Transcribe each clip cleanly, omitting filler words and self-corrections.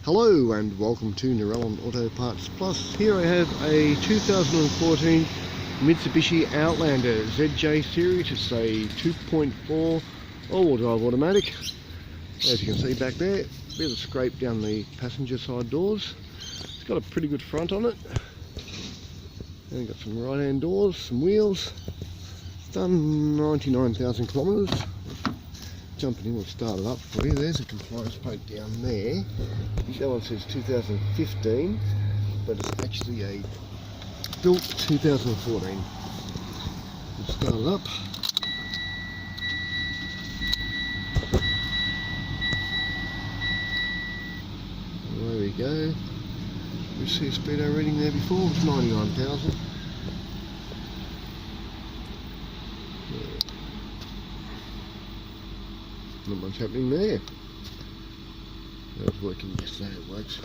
Hello and welcome to Narellan Auto Parts Plus. Here I have a 2014 Mitsubishi Outlander ZJ series. It's a 2.4 all-wheel drive automatic. As you can see back there, a bit of scrape down the passenger side doors. It's got a pretty good front on it. And got some right-hand doors, some wheels. It's done 99,000 kilometres. Jumping in, we'll start it up for you. There's a compliance plate down there. That one says 2015, but it's actually a built 2014. We'll start it up. And there we go. We see a speedo reading there before. It was 99,000. Not much happening there. That was working yesterday, it works.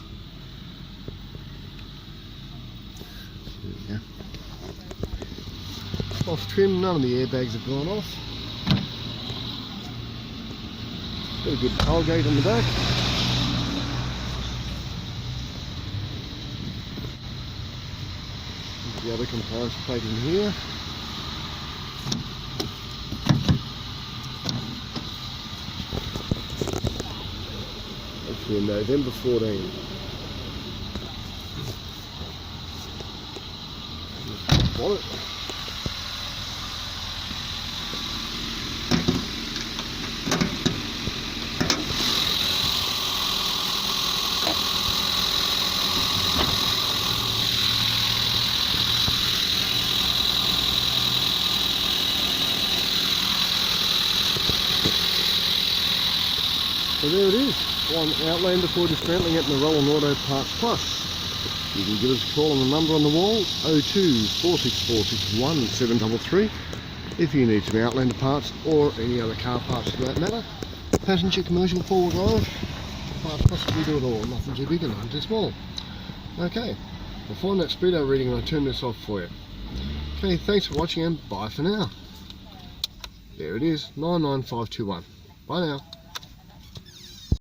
There we go. Off trim, none of the airbags have gone off. Got a good tailgate on the back. The other compliance plate in here. In November 14. Bonnet. So there it is. One Outlander for dismantling at Narellan Auto Parts Plus. You can give us a call on the number on the wall, 02 46461 733, if you need some Outlander parts or any other car parts for that matter. Passenger, commercial, four-wheel drive, Parts Plus, we do it all. Nothing too big and nothing too small. Okay, we'll find that speedo reading and I'll turn this off for you. Okay, thanks for watching and bye for now. There it is, 99521. Bye now.